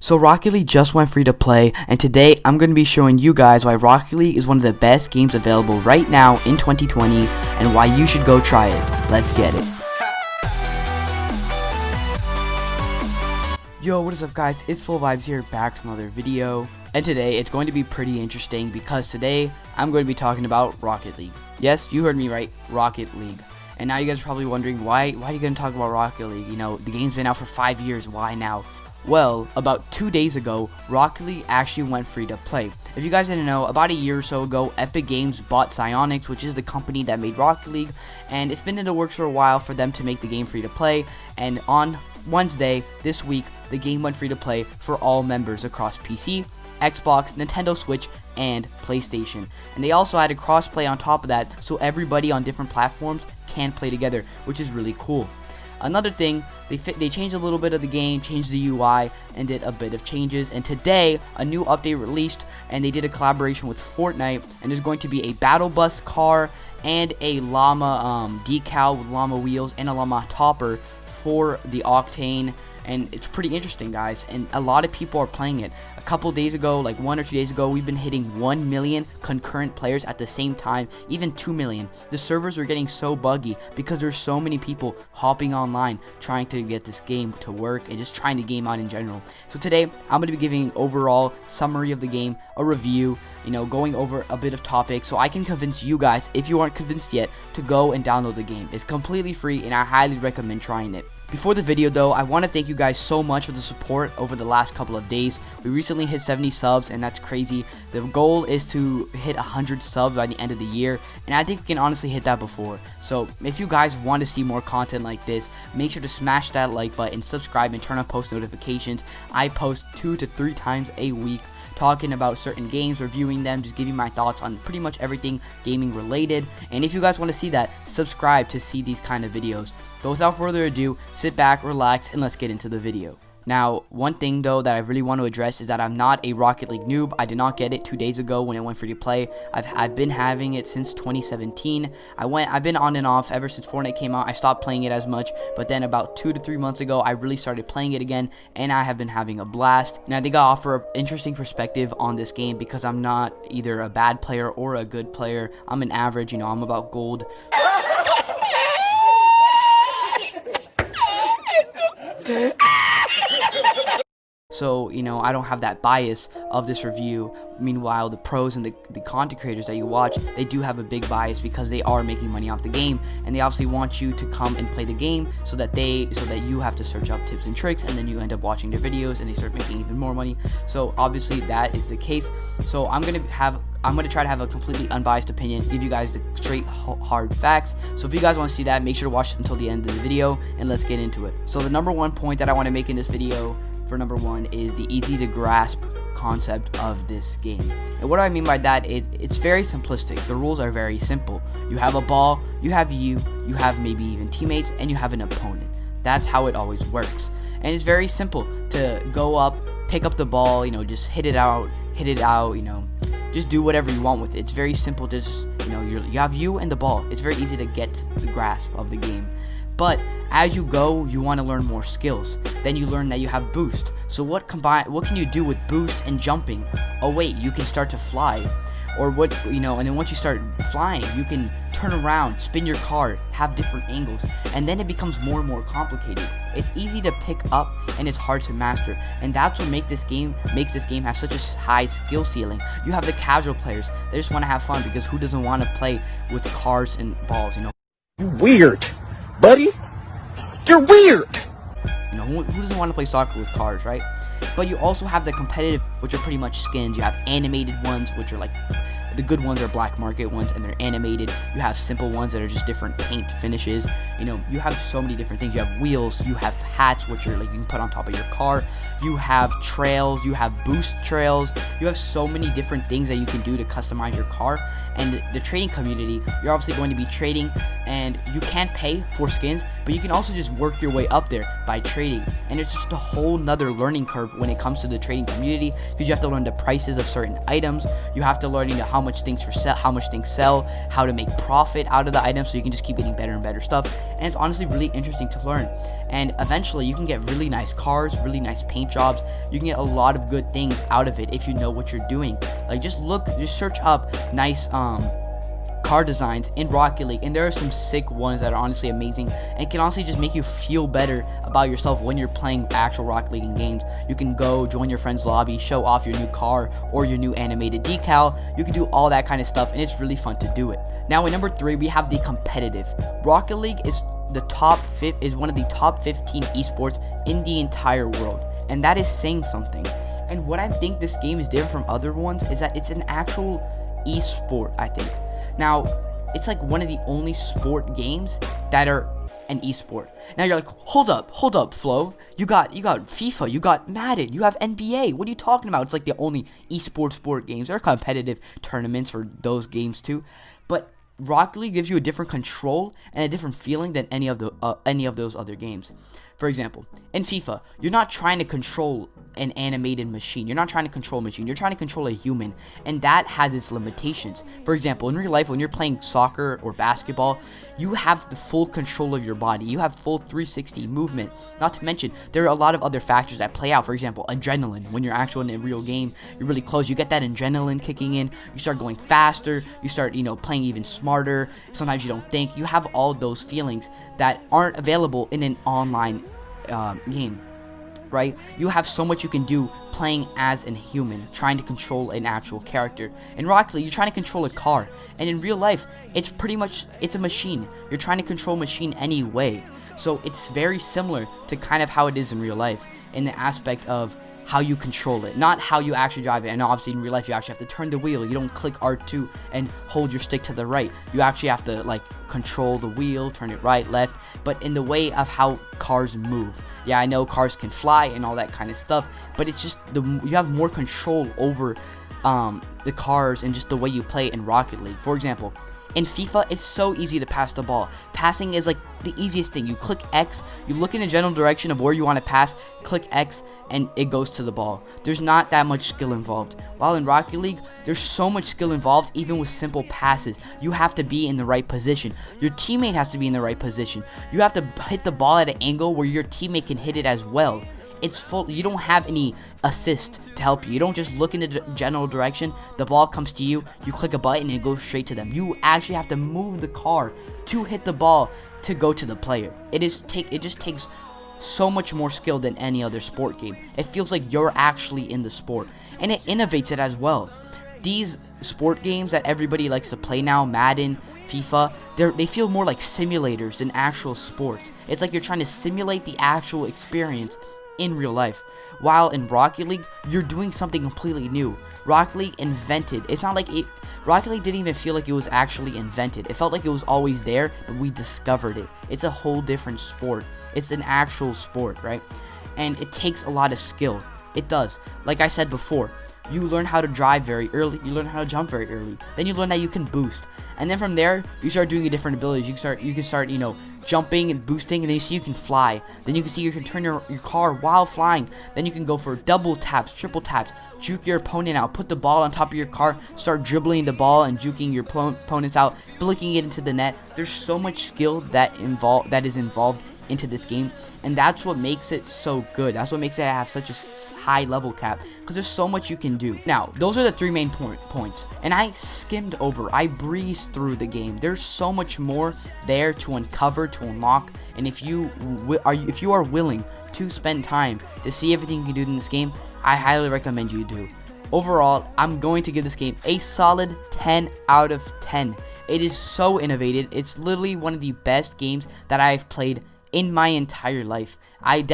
So Rocket League just went free to play, and today I'm going to be showing you guys why Rocket League is one of the best games available right now in 2020 and why you should go try it. Let's get it. Yo, what is up guys, it's Full Vibes here, back with another video, and today it's going to be pretty interesting because today I'm going to be talking about Rocket League. Yes, you heard me right, Rocket League. And now you guys are probably wondering, why are you going to talk about Rocket League? You know, the game's been out for 5 years, why now? Well, about 2 days ago, Rocket League actually went free to play. If you guys didn't know, about a year or so ago, Epic Games bought Psyonix, which is the company that made Rocket League, and it's been in the works for a while for them to make the game free to play, and on Wednesday, this week, the game went free to play for all members across PC, Xbox, Nintendo Switch, and PlayStation. And they also had a crossplay on top of that, so everybody on different platforms can play together, which is really cool. Another thing, they changed a little bit of the game, changed the UI, and did a bit of changes. And today, a new update released, and they did a collaboration with Fortnite. And there's going to be a Battle Bus car and a llama decal with llama wheels and a llama topper for the Octane. And it's pretty interesting, guys, and a lot of people are playing it. A couple days ago, like 1 or 2 days ago, we've been hitting 1 million concurrent players at the same time, even 2 million. The servers are getting so buggy because there's so many people hopping online trying to get this game to work and just trying the game out in general. So today, I'm going to be giving an overall summary of the game, a review, you know, going over a bit of topics so I can convince you guys, if you aren't convinced yet, to go and download the game. It's completely free and I highly recommend trying it. Before the video though, I want to thank you guys so much for the support over the last couple of days. We recently hit 70 subs and that's crazy. The goal is to hit 100 subs by the end of the year, and I think we can honestly hit that before. So if you guys want to see more content like this, make sure to smash that like button, subscribe, and turn on post notifications. I post 2 to 3 times a week talking about certain games, reviewing them, just giving my thoughts on pretty much everything gaming related. And if you guys want to see that, subscribe to see these kind of videos. But without further ado, sit back, relax, and let's get into the video. Now, one thing though that I really want to address is that I'm not a Rocket League noob. I did not get it 2 days ago when it went free to play. I've been having it since 2017. I've been on and off ever since Fortnite came out. I stopped playing it as much, but then about 2 to 3 months ago, I really started playing it again, and I have been having a blast. And I think I offer an interesting perspective on this game because I'm not either a bad player or a good player. I'm an average, you know, I'm about gold. So, you know, I don't have that bias of this review. Meanwhile, the pros and the content creators that you watch, they do have a big bias because they are making money off the game, and they obviously want you to come and play the game so that you have to search up tips and tricks, and then you end up watching their videos and they start making even more money. So obviously that is the case. So I'm gonna try to have a completely unbiased opinion, give you guys the straight hard facts. So if you guys want to see that, make sure to watch it until the end of the video, and let's get into it. So the number one point that I want to make in this video, for number one, is the easy to grasp concept of this game. And what do I mean by that? It's very simplistic. The rules are very simple. You have a ball, you have maybe even teammates, and you have an opponent. That's how it always works. And it's very simple to go up, pick up the ball, you know, just hit it out, you know, just do whatever you want with it. It's very simple. Just, you know, you have you and the ball. It's very easy to get the grasp of the game. But as you go, you want to learn more skills. Then you learn that you have boost. So what can you do with boost and jumping? Oh wait, you can start to fly. Or what, you know, and then once you start flying, you can turn around, spin your car, have different angles, and then it becomes more and more complicated. It's easy to pick up and it's hard to master, and that's what makes this game have such a high skill ceiling. You have the casual players, they just want to have fun, because who doesn't want to play with cars and balls, you know? You weird, buddy. You're weird. You know, who doesn't want to play soccer with cars, right? But you also have the competitive, which are pretty much skins. You have animated ones, which are like, the good ones are black market ones, and they're animated. You have simple ones that are just different paint finishes. You know, you have so many different things. You have wheels, you have hats, which are like you can put on top of your car. You have trails, you have boost trails. You have so many different things that you can do to customize your car. And the trading community, you're obviously going to be trading, and you can't pay for skins, but you can also just work your way up there by trading. And it's just a whole nother learning curve when it comes to the trading community, because you have to learn the prices of certain items. You have to learn how much things how much things sell, how to make profit out of the items, so you can just keep getting better and better stuff. And it's honestly really interesting to learn. And eventually you can get really nice cars, really nice paint jobs. You can get a lot of good things out of it if you know what you're doing. Like just search up nice car designs in Rocket League, and there are some sick ones that are honestly amazing and can honestly just make you feel better about yourself when you're playing actual Rocket League in games. You can go join your friend's lobby, show off your new car or your new animated decal. You can do all that kind of stuff, and it's really fun to do it. Now in number 3, we have the competitive. Rocket League is one of the top 15 esports in the entire world, and that is saying something. And what I think this game is different from other ones is that it's an actual esport, I think. Now, it's like one of the only sport games that are an esport. Now you're like, hold up, Flo. You got FIFA, you got Madden, you have NBA. What are you talking about? It's like the only sport games. There are competitive tournaments for those games too, but Rocket League gives you a different control and a different feeling than any of those other games. For example, in FIFA, you're not trying to control an animated machine. You're not trying to control a machine. You're trying to control a human, and that has its limitations. For example, in real life, when you're playing soccer or basketball, you have the full control of your body. You have full 360 movement. Not to mention, there are a lot of other factors that play out. For example, adrenaline. When you're actually in a real game, you're really close. You get that adrenaline kicking in. You start going faster. You start, playing even smarter. Sometimes you don't think. You have all those feelings that aren't available in an online game, right? You have so much you can do playing as a human, trying to control an actual character. In Rocket League, you're trying to control a car, and in real life, it's a machine. You're trying to control a machine anyway. So it's very similar to kind of how it is in real life in the aspect of how you control it, not how you actually drive it. And obviously in real life, you actually have to turn the wheel. You don't click R2 and hold your stick to the right. You actually have to control the wheel, turn it right, left, but in the way of how cars move. Yeah, I know cars can fly and all that kind of stuff, but it's just you have more control over the cars and just the way you play in Rocket League. For example, in FIFA, it's so easy to pass the ball. Passing is like the easiest thing. You click X, you look in the general direction of where you want to pass, click X, and it goes to the ball. There's not that much skill involved. While in Rocket League, there's so much skill involved, even with simple passes. You have to be in the right position. Your teammate has to be in the right position. You have to hit the ball at an angle where your teammate can hit it as well. It's full. You don't have any assist to help you. You don't just look in the general direction. The ball comes to you. You click a button and it goes straight to them. You actually have to move the car to hit the ball to go to the player. It just takes so much more skill than any other sport game. It feels like you're actually in the sport, and it innovates it as well. These sport games that everybody likes to play now, Madden, FIFA, they feel more like simulators than actual sports. It's like you're trying to simulate the actual experience in real life. While in Rocket League, you're doing something completely new. Rocket League invented. It's not like Rocket League didn't even feel like it was actually invented. It felt like it was always there, but we discovered it. It's a whole different sport. It's an actual sport, right? And it takes a lot of skill. It does. Like I said before, you learn how to drive very early. You learn how to jump very early. Then you learn that you can boost. And then from there, you start doing different abilities. You can start, jumping and boosting, and then you see you can fly. Then you can see you can turn your car while flying. Then you can go for double taps, triple taps, juke your opponent out, put the ball on top of your car, start dribbling the ball and juking your opponents out, flicking it into the net. There's so much skill that is involved into this game, and that's what makes it so good. That's what makes it have such a high level cap, because there's so much you can do. Now, those are the 3 main points, and I I breezed through the game. There's so much more there to uncover, to unlock, and if you are willing to spend time to see everything you can do in this game, I highly recommend you do. Overall, I'm going to give this game a solid 10 out of 10. It is so innovative. It's literally one of the best games that I've played in my entire life. I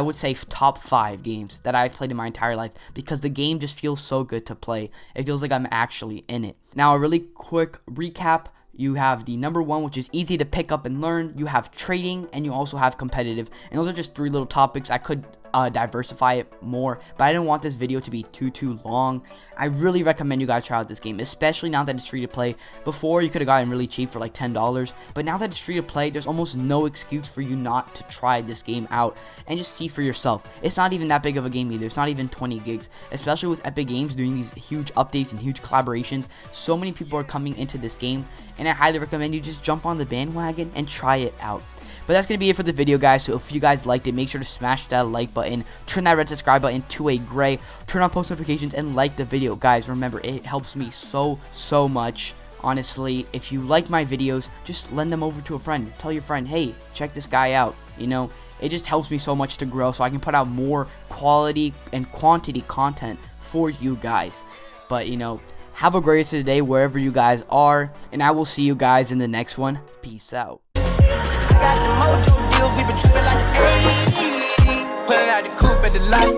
would say top 5 games that I've played in my entire life, because the game just feels so good to play. It feels like I'm actually in it. Now, a really quick recap. You have the number 1, which is easy to pick up and learn. You have trading, and you also have competitive. And those are just 3 little topics. I could diversify it more, but I didn't want this video to be too long. I really recommend you guys try out this game, especially now that it's free to play. Before, you could have gotten really cheap for like $10, but now that it's free to play, there's almost no excuse for you not to try this game out and just see for yourself. It's not even that big of a game either. It's not even 20 gigs, especially with Epic Games doing these huge updates and huge collaborations. So many people are coming into this game, and I highly recommend you just jump on the bandwagon and try it out. But that's going to be it for the video, guys. So if you guys liked it, make sure to smash that like button, turn that red subscribe button to a gray, turn on post notifications, and like the video. Guys, remember, it helps me so much. Honestly, if you like my videos, just lend them over to a friend. Tell your friend, hey, check this guy out. You know, it just helps me so much to grow so I can put out more quality and quantity content for you guys. But, you know, have a great rest of the day wherever you guys are, and I will see you guys in the next one. Peace out. Got the mojo deals, we been tripping like, ayy. Put it out the coupe at the lot.